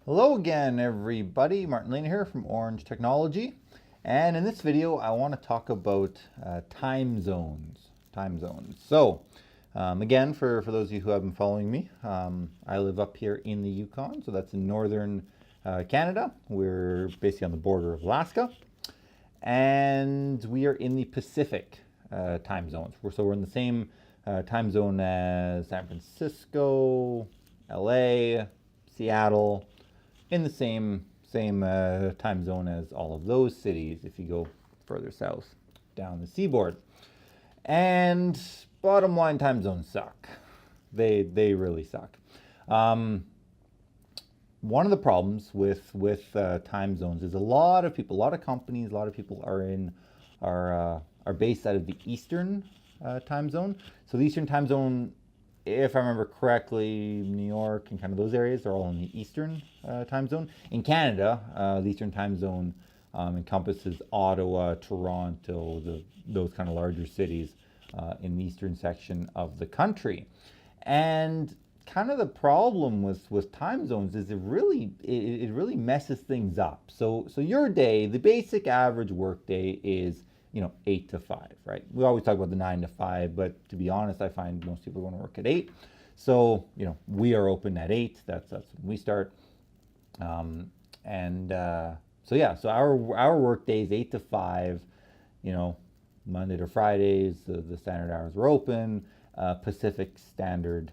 Hello again, everybody. Martin Lena here from Orange Technology. And in this video, I want to talk about time zones. Again, for those of you who have been following me, I live up here in the Yukon, so that's in northern Canada. We're basically on the border of Alaska. And we are in the Pacific time zones. So we're in the same time zone as San Francisco, LA, Seattle, in the same time zone as all of those cities if you go further south down the seaboard. And bottom line, time zones suck. They really suck. One of the problems with time zones is a lot of people, a lot of companies, a lot of people are based out of the Eastern time zone. So the Eastern time zone, if I remember correctly, New York and kind of those areas are all in the Eastern time zone. In Canada, the Eastern time zone encompasses Ottawa, Toronto, those kind of larger cities in the eastern section of the country. And kind of the problem with time zones is it really messes things up. So your day, the basic average work day is 8 to 5, right? We always talk about the 9 to 5, but to be honest, I find most people want to work at 8. So, we are open at 8. That's when we start. So our work day is 8 to 5, Monday to Fridays, the standard hours are open, Pacific Standard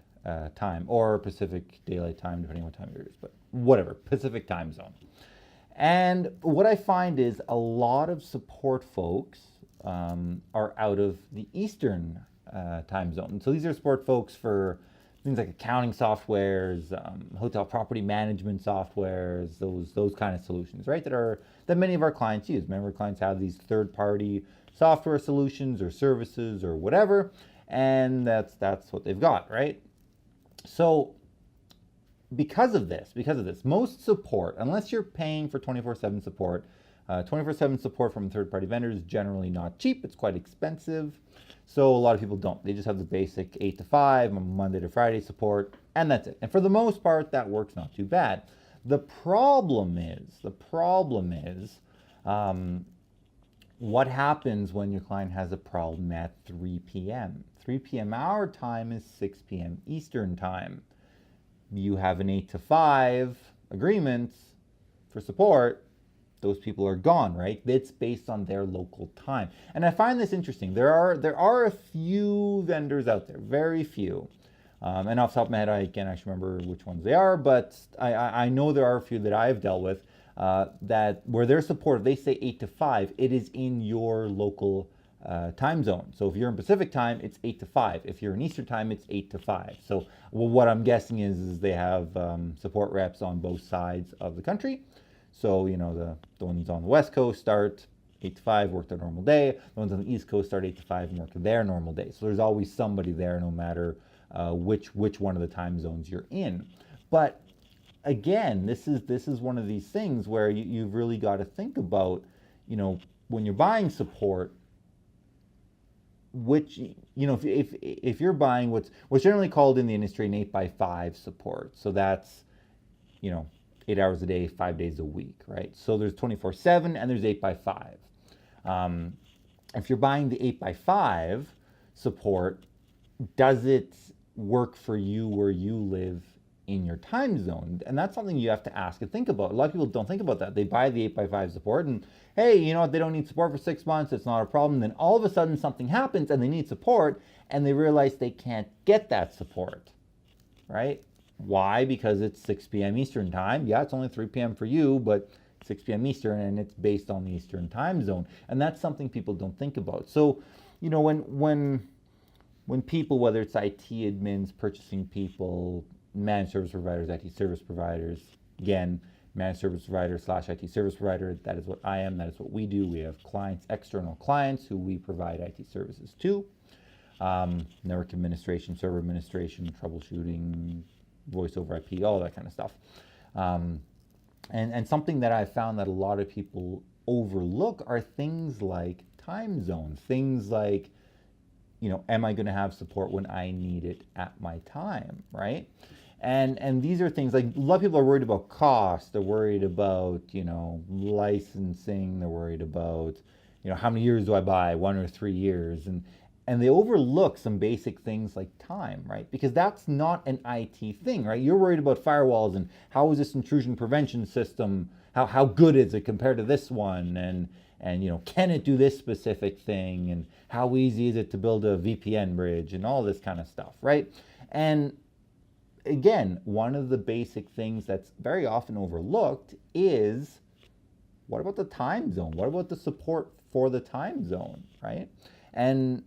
Time or Pacific Daylight Time, depending on what time it is, but whatever, Pacific time zone. And what I find is a lot of support folks are out of the Eastern time zone. So these are support folks for things like accounting softwares, hotel property management softwares, those kind of solutions, right? That many of our clients use. Many of our clients have these third-party software solutions or services or whatever, and that's what they've got, right? So because of this, most support, unless you're paying for 24/7 support, 24/7 support from third-party vendors is generally not cheap. It's quite expensive. So a lot of people don't. They just have the basic 8 to 5, Monday to Friday support, and that's it. And for the most part, that works not too bad. The problem is, what happens when your client has a problem at 3 p.m.? 3 p.m. our time is 6 p.m. Eastern time. You have an 8 to 5 agreement for support, those people are gone, right? It's based on their local time. And I find this interesting. There are a few vendors out there, very few. And off the top of my head, I can't actually remember which ones they are, but I know there are a few that I've dealt with that where their support, they say 8 to 5, it is in your local time zone. So if you're in Pacific time, it's 8 to 5. If you're in Eastern time, it's 8 to 5. So what I'm guessing is they have support reps on both sides of the country. So, the ones on the West Coast start 8 to 5, work their normal day. The ones on the East Coast start 8 to 5 and work their normal day. So there's always somebody there no matter which one of the time zones you're in. But again, this is one of these things where you've really got to think about, when you're buying support, which, if you're buying what's generally called in the industry an 8x5 support. So that's, 8 hours a day, 5 days a week, right? So there's 24/7 and there's 8x5. If you're buying the 8x5 support, does it work for you where you live in your time zone? And that's something you have to ask and think about. A lot of people don't think about that. They buy the 8x5 support and, hey, they don't need support for 6 months. It's not a problem. Then all of a sudden something happens and they need support and they realize they can't get that support, right? Why? Because it's 6 p.m. Eastern time. Yeah, it's only 3 p.m. for you, but 6 p.m. Eastern, and it's based on the Eastern time zone. And that's something people don't think about. So, when people, whether it's IT admins, purchasing people, managed service providers, IT service providers, again, managed service provider / IT service provider, that is what I am, that is what we do. We have clients, external clients who we provide IT services to. Network administration, server administration, troubleshooting, voice over IP, all that kind of stuff. And something that I've found that a lot of people overlook are things like time zones, things like, am I going to have support when I need it at my time, right? And these are things like a lot of people are worried about cost. They're worried about, licensing. They're worried about, how many years do I buy, 1 or 3 years, and they overlook some basic things like time, right? Because that's not an IT thing, right? You're worried about firewalls and how is this intrusion prevention system, how good is it compared to this one, and can it do this specific thing, and how easy is it to build a VPN bridge and all this kind of stuff, right? And again, one of the basic things that's very often overlooked is, what about the time zone? What about the support for the time zone, right? And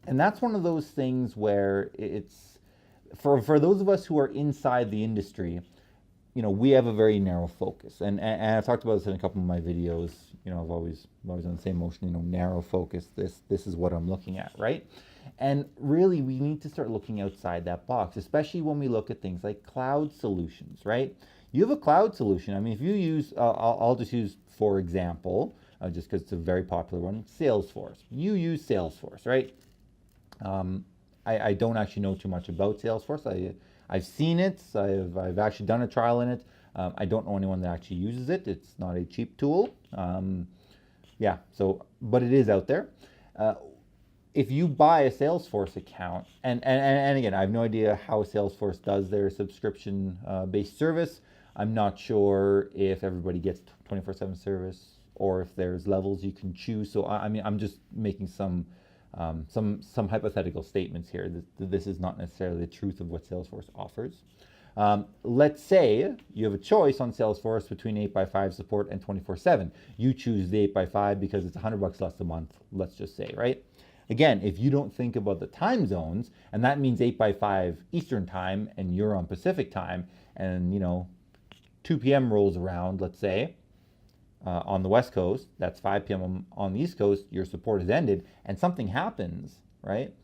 that's one of those things where it's, for those of us who are inside the industry, we have a very narrow focus. And I've talked about this in a couple of my videos. I've always on the same motion, narrow focus. This is what I'm looking at, right? And really, we need to start looking outside that box, especially when we look at things like cloud solutions, right? You have a cloud solution. I mean, if you use, I'll just use, for example, just because it's a very popular one, Salesforce. You use Salesforce, right? I don't actually know too much about Salesforce. I've seen it. I've actually done a trial in it. I don't know anyone that actually uses it. It's not a cheap tool. But it is out there. If you buy a Salesforce account, and again, I have no idea how Salesforce does their subscription-based service. I'm not sure if everybody gets 24/7 service or if there's levels you can choose. So I'm just making some hypothetical statements here. This is not necessarily the truth of what Salesforce offers. Let's say you have a choice on Salesforce between 8x5 support and 24/7. You choose the 8x5 because it's $100 less a month, let's just say, right? Again, if you don't think about the time zones, and that means 8x5 Eastern time and you're on Pacific time, and 2 p.m. rolls around, let's say, on the West Coast, that's 5 p.m. on the East Coast, your support has ended, and something happens, right?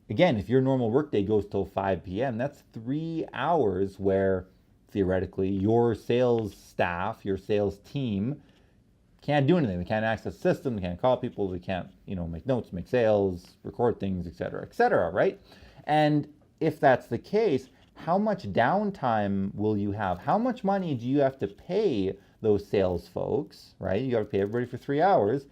Again, if your normal workday goes till 5 p.m., that's 3 hours where theoretically your sales staff, your sales team can't do anything. They can't access the system, they can't call people, they can't, make notes, make sales, record things, et cetera, right? And if that's the case, how much downtime will you have? How much money do you have to pay those sales folks, right? You got to pay everybody for 3 hours,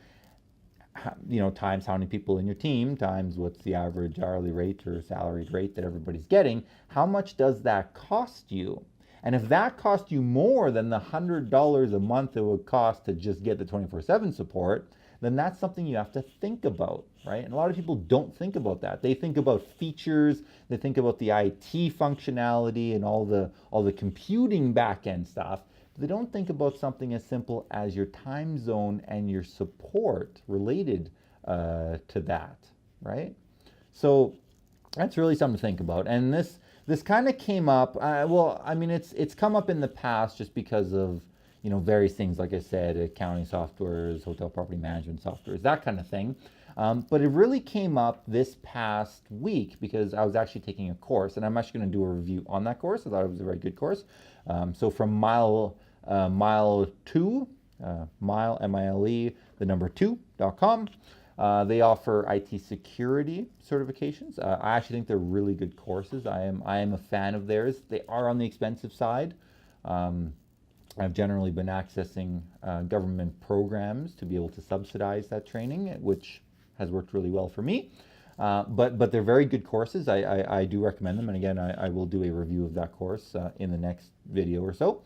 times how many people in your team, times what's the average hourly rate or salaried rate that everybody's getting. How much does that cost you? And if that cost you more than the $100 a month it would cost to just get the 24/7 support, then that's something you have to think about, right? And a lot of people don't think about that. They think about features, they think about the IT functionality and all the computing back-end stuff. But they don't think about something as simple as your time zone and your support related to that, right? So that's really something to think about. And this kind of came up, it's come up in the past just because of, various things, like I said, accounting softwares, hotel property management softwares, that kind of thing. But it really came up this past week because I was actually taking a course, and I'm actually going to do a review on that course. I thought it was a very good course. So from Mile 2, Mile, the number 2.com. They offer IT security certifications. I actually think they're really good courses. I am a fan of theirs. They are on the expensive side. I've generally been accessing government programs to be able to subsidize that training, which has worked really well for me. But they're very good courses. I do recommend them. And again, I will do a review of that course in the next video or so.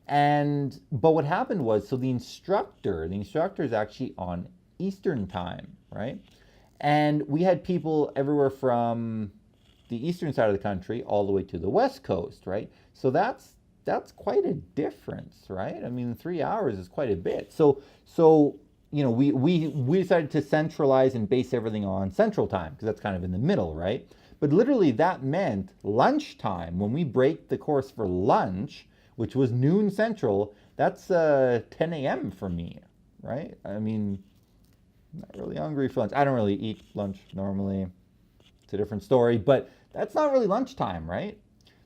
But what happened was, so the instructor is actually on Eastern time, right? And we had people everywhere from the eastern side of the country all the way to the West Coast, right? So that's quite a difference, right? I mean, 3 hours is quite a bit. So we decided to centralize and base everything on Central Time because that's kind of in the middle, right? But literally that meant lunchtime. When we break the course for lunch, which was noon Central, that's 10 a.m. for me, right? I mean, I'm not really hungry for lunch. I don't really eat lunch normally. It's a different story, but that's not really lunchtime, right?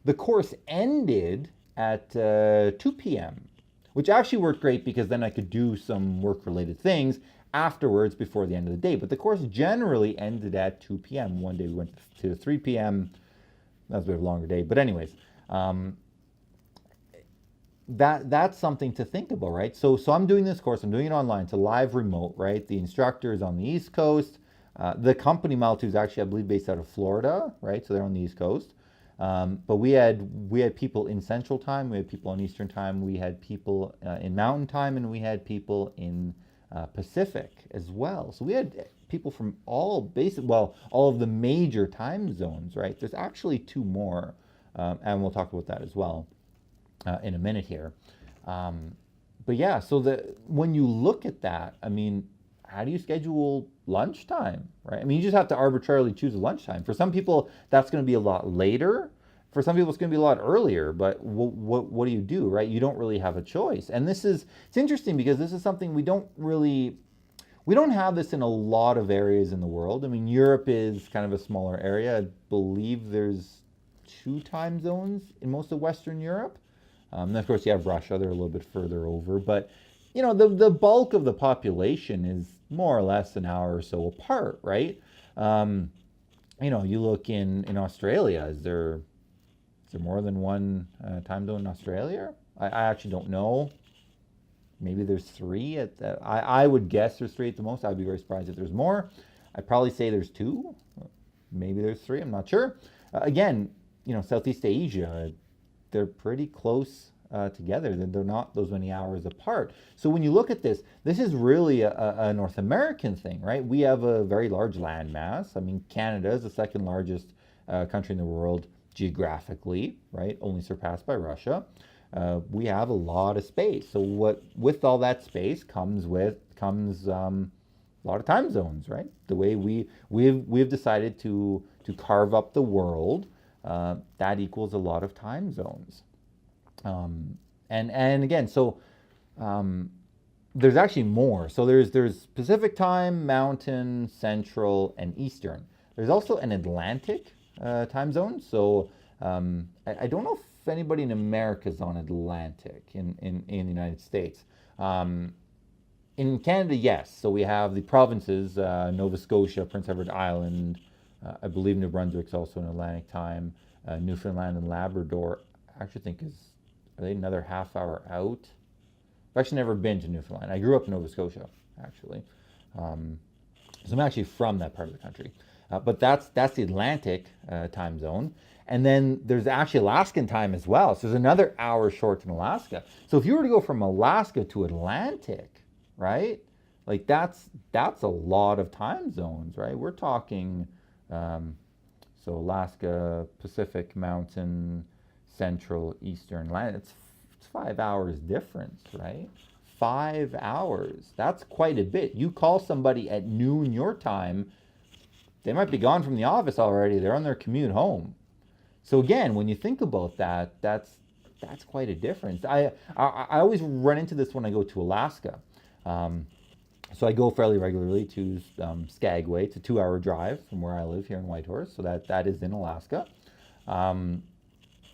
The course ended at 2 p.m., which actually worked great because then I could do some work-related things afterwards before the end of the day. But the course generally ended at 2 p.m. One day we went to 3 p.m. That was a bit of a longer day. But anyways, Um, that's something to think about, right? So I'm doing this course. I'm doing it online. It's a live remote, right? The instructor is on the East Coast. The company Model 2 is actually, I believe, based out of Florida, right? So they're on the East Coast. But we had people in Central Time. We had people on Eastern Time. We had people in Mountain Time, and we had people in Pacific as well. So we had people from all of the major time zones, right? There's actually two more, and we'll talk about that as well in a minute here. But yeah, so when you look at that, I mean, how do you schedule lunchtime, right? I mean, you just have to arbitrarily choose a lunchtime. For some people, that's going to be a lot later. For some people, it's going to be a lot earlier. But what do you do, right? You don't really have a choice. And it's interesting because this is something we don't have this in a lot of areas in the world. I mean, Europe is kind of a smaller area. I believe there's 2 time zones in most of Western Europe. And of course, you have Russia, they're a little bit further over. But, the bulk of the population is more or less an hour or so apart, right? You look in Australia, is there more than one time zone in Australia? I actually don't know. Maybe there's 3. I would guess there's 3 at the most. I'd be very surprised if there's more. I'd probably say there's 2. Maybe there's 3. I'm not sure. Again, Southeast Asia, they're pretty close together. They're not those many hours apart. So when you look at this is really a North American thing, right? We have a very large land mass. I mean, Canada is the second largest country in the world geographically, right? Only surpassed by Russia. We have a lot of space. So with all that space comes a lot of time zones, right? The way we've decided to carve up the world, that equals a lot of time zones. And again, so there's actually more. So there's Pacific time, Mountain, Central, and Eastern. There's also an Atlantic time zone. So I don't know if anybody in America is on Atlantic in the United States. In Canada, yes. So we have the provinces, Nova Scotia, Prince Edward Island. I believe New Brunswick's also in Atlantic time. Newfoundland and Labrador, I actually think are they another half hour out? I've actually never been to Newfoundland. I grew up in Nova Scotia, actually. So I'm actually from that part of the country. But that's the Atlantic time zone. And then there's actually Alaskan time as well. So there's another hour short in Alaska. So if you were to go from Alaska to Atlantic, right? Like that's a lot of time zones, right? We're talking, so Alaska, Pacific, Mountain, Central, Eastern land. It's 5 hours difference, right? 5 hours. That's quite a bit. You call somebody at noon your time, they might be gone from the office already. They're on their commute home. So again, when you think about that, that's quite a difference. I always run into this when I go to Alaska. So I go fairly regularly to Skagway. It's a 2-hour drive from where I live here in Whitehorse. So that is in Alaska.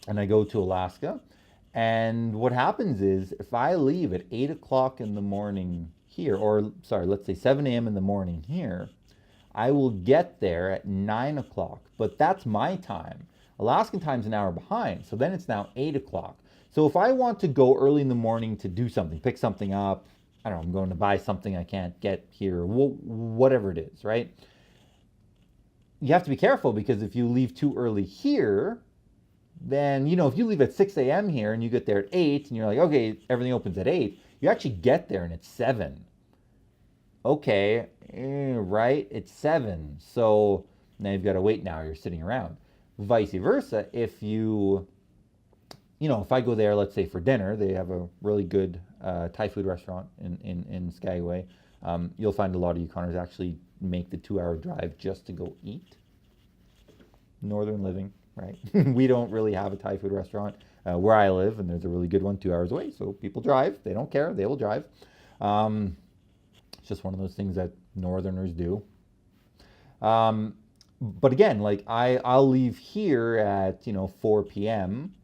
And I go to Alaska. And what happens is if I leave at 8 o'clock in the morning here, or sorry, let's say 7 a.m. in the morning here, I will get there at 9 o'clock. But that's my time. Alaskan time's an hour behind. So then it's now 8 o'clock. So if I want to go early in the morning to do something, pick something up, I don't know, I'm going to buy something I can't get here, whatever it is, right? You have to be careful because if you leave too early here, then, if you leave at 6 a.m. here and you get there at 8 and you're like, okay, everything opens at 8, you actually get there and it's 7. Okay, right, it's 7. So now you've got to wait an hour, you're sitting around. Vice versa, if if I go there, let's say for dinner, they have a really good Thai food restaurant in Skagway. You'll find a lot of Yukoners actually make the 2-hour drive just to go eat. Northern living, right? We don't really have a Thai food restaurant where I live, and there's a really good one 2 hours away. So people drive. They don't care. They will drive. It's just one of those things that Northerners do. But again, like I'll leave here at 4 p.m.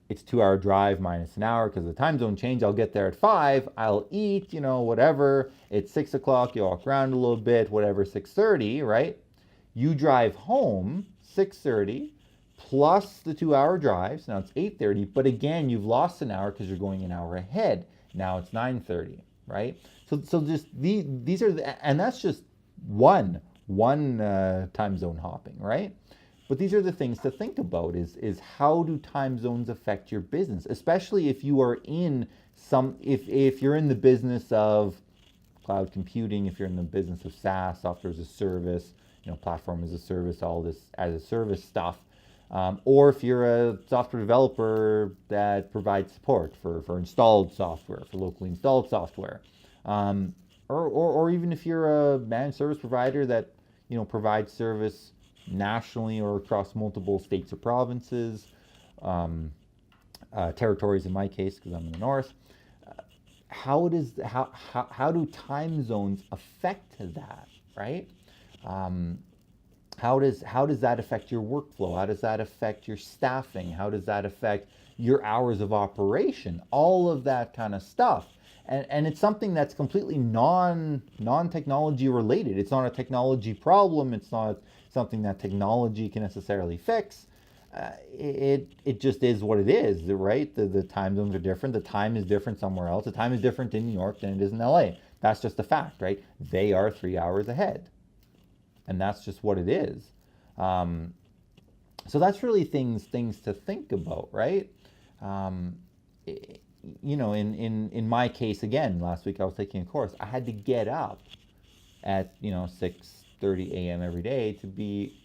It's 2-hour drive minus an hour because of the time zone change. I'll get there at 5. I'll eat, whatever. It's 6 o'clock. You walk around a little bit, whatever. 6:30, right? You drive home 6:30. plus the 2 hour drive. So now it's 8:30, but again, you've lost an hour because you're going an hour ahead. Now it's 9:30, right? So just these are and that's just one time zone hopping, right? But these are the things to think about is how do time zones affect your business, especially if you are in if you're in the business of cloud computing, if you're in the business of SaaS, software as a service, platform as a service, all this as a service stuff, or if you're a software developer that provides support for installed software, for locally installed software, or even if you're a managed service provider that provides service nationally or across multiple states or provinces, territories in my case because I'm in the north. How do time zones affect that, right? How does that affect your workflow? How does that affect your staffing? How does that affect your hours of operation? All of that kind of stuff. And it's something that's completely non-technology related. It's not a technology problem. It's not something that technology can necessarily fix. It just is what it is, right? The time zones are different. The time is different somewhere else. The time is different in New York than it is in LA. That's just a fact, right? They are 3 hours ahead. And that's just what it is. So that's really things to think about, right? In my case, again, last week I was taking a course. I had to get up at 6:30 a.m. every day to be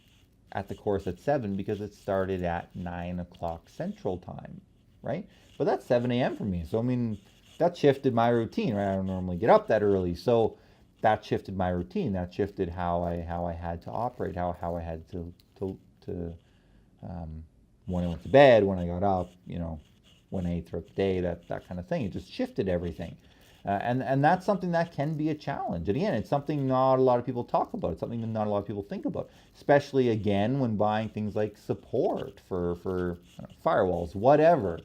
at the course at 7 because it started at 9 o'clock Central Time, right? But that's 7 a.m. for me. So I mean, that shifted my routine, right? I don't normally get up that early, so that shifted my routine. That shifted how I had to operate, how I had to when I went to bed, when I got up, when I ate throughout the day, that kind of thing. It just shifted everything. And that's something that can be a challenge. And again, it's something not a lot of people talk about. It's something that not a lot of people think about, especially again when buying things like support for firewalls, whatever.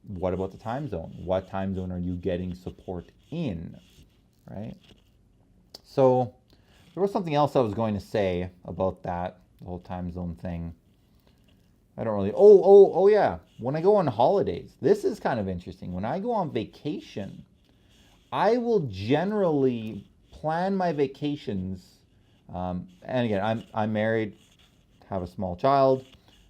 What about the time zone? What time zone are you getting support in, right? So there was something else I was going to say about that, the whole time zone thing. I don't really. Oh, yeah. When I go on holidays, this is kind of interesting. When I go on vacation, I will generally plan my vacations. And again, I'm married, have a small child,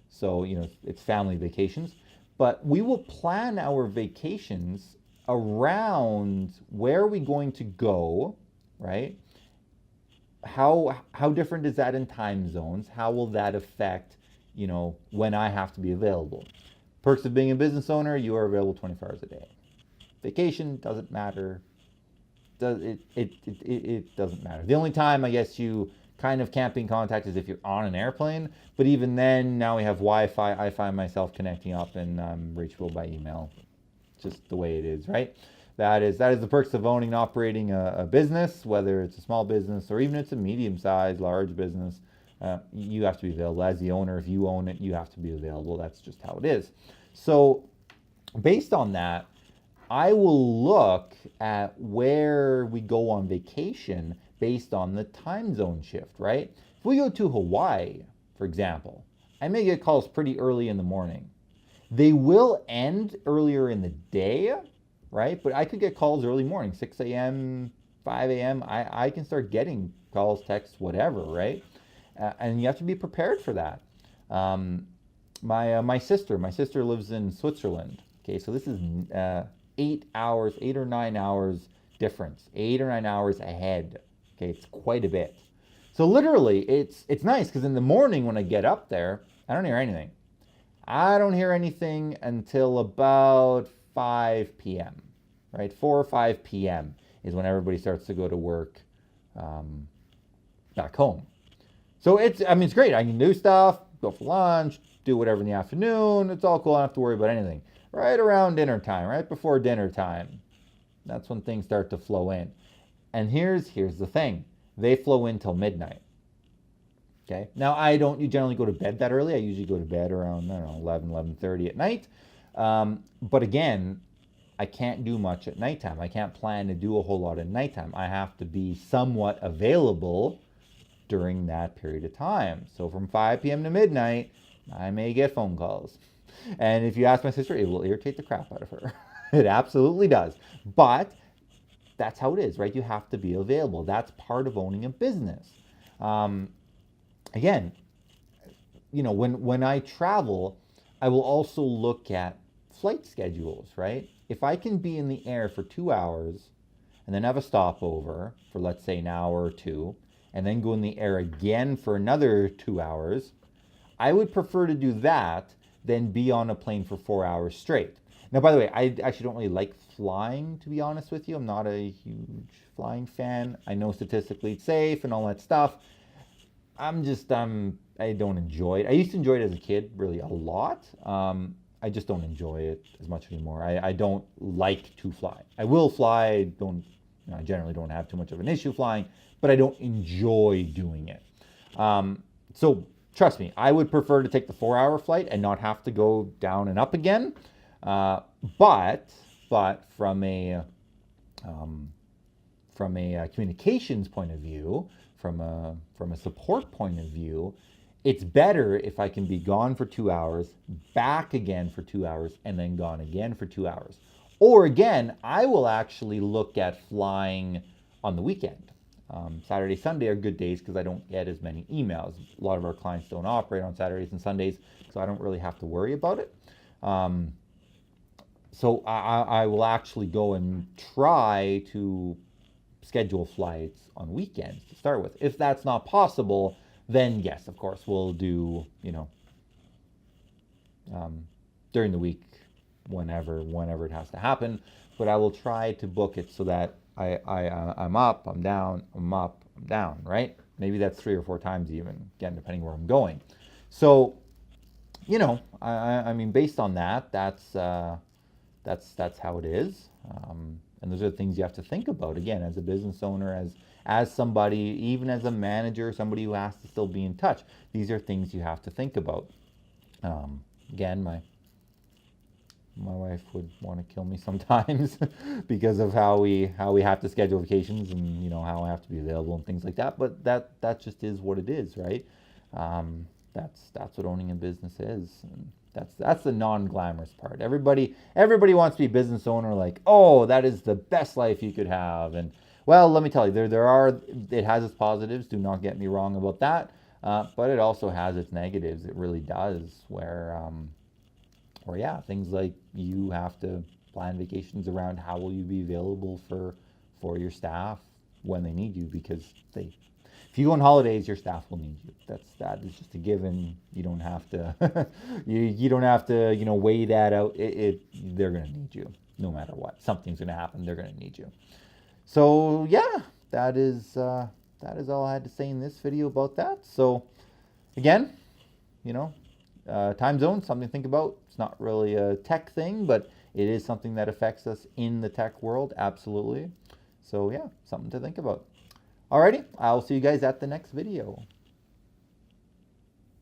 so it's family vacations. But we will plan our vacations around where are we going to go, right? How different is that in time zones? How will that affect when I have to be available? Perks of being a business owner, you are available 24 hours a day. Vacation doesn't matter. It doesn't matter. The only time I guess you kind of can't be in contact is if you're on an airplane. But even then, now we have Wi-Fi. I find myself connecting up and I'm reachable by email. Just the way it is, right? That is the perks of owning and operating a business, whether it's a small business or even it's a medium-sized, large business. You have to be available as the owner. If you own it, you have to be available. That's just how it is. So based on that, I will look at where we go on vacation based on the time zone shift, right? If we go to Hawaii, for example, I may get calls pretty early in the morning. They will end earlier in the day, right? But I could get calls early morning, 6 a.m., 5 a.m. I can start getting calls, texts, whatever, right? And you have to be prepared for that. My sister lives in Switzerland. Okay, so this is 8 or 9 hours difference, 8 or 9 hours ahead. Okay, it's quite a bit. So literally, it's nice because in the morning when I get up there, I don't hear anything. I don't hear anything until about 5 p.m. Right, 4 or 5 p.m. is when everybody starts to go to work back home. So it's great. I can do stuff, go for lunch, do whatever in the afternoon. It's all cool. I don't have to worry about anything. Right around dinner time, right before dinner time, that's when things start to flow in. And here's the thing. They flow in till midnight. Okay. Now, I don't generally go to bed that early. I usually go to bed around, 11:30 at night. But again, I can't do much at nighttime. I can't plan to do a whole lot at nighttime. I have to be somewhat available during that period of time. So from 5 p.m. to midnight, I may get phone calls. And if you ask my sister, it will irritate the crap out of her. It absolutely does. But that's how it is, right? You have to be available. That's part of owning a business. Um, Again, when I travel, I will also look at flight schedules, right? If I can be in the air for 2 hours and then have a stopover for, let's say, an hour or two, and then go in the air again for another 2 hours, I would prefer to do that than be on a plane for 4 hours straight. Now, by the way, I actually don't really like flying, to be honest with you. I'm not a huge flying fan. I know statistically it's safe and all that stuff. I don't enjoy it. I used to enjoy it as a kid, really a lot. I just don't enjoy it as much anymore. I don't like to fly. I will fly. I generally don't have too much of an issue flying, but I don't enjoy doing it. So trust me, I would prefer to take the 4 hour flight and not have to go down and up again. But from a communications point of view, from a support point of view, it's better if I can be gone for 2 hours, back again for 2 hours, and then gone again for 2 hours. Or again, I will actually look at flying on the weekend. Saturday, Sunday are good days because I don't get as many emails. A lot of our clients don't operate on Saturdays and Sundays, so I don't really have to worry about it. So I will actually go and try to schedule flights on weekends to start with. If that's not possible, then yes, of course, we'll do, during the week, whenever it has to happen. But I will try to book it so that I'm up, I'm down, I'm up, I'm down, right? Maybe that's 3 or 4 times even, again, depending where I'm going. So, I mean, based on that, that's how it is. And those are the things you have to think about, again, as a business owner, as somebody, even as a manager, somebody who has to still be in touch. These are things you have to think about. Again, my wife would want to kill me sometimes because of how we have to schedule vacations and how I have to be available and things like that. But that just is what it is, right? That's what owning a business is. And that's the non-glamorous part. Everybody wants to be a business owner, like, oh, that is the best life you could have. And well, let me tell you, it has its positives. Do not get me wrong about that. But it also has its negatives. It really does. Where yeah, things like you have to plan vacations around how will you be available for your staff when they need you, because if you go on holidays, your staff will need you. That is just a given. You don't have to you don't have to weigh that out. They're gonna need you no matter what. Something's gonna happen. They're gonna need you. So yeah, that is all I had to say in this video about that. So again, time zone, something to think about. It's not really a tech thing, but it is something that affects us in the tech world, absolutely. So yeah, something to think about. Alrighty, I'll see you guys at the next video.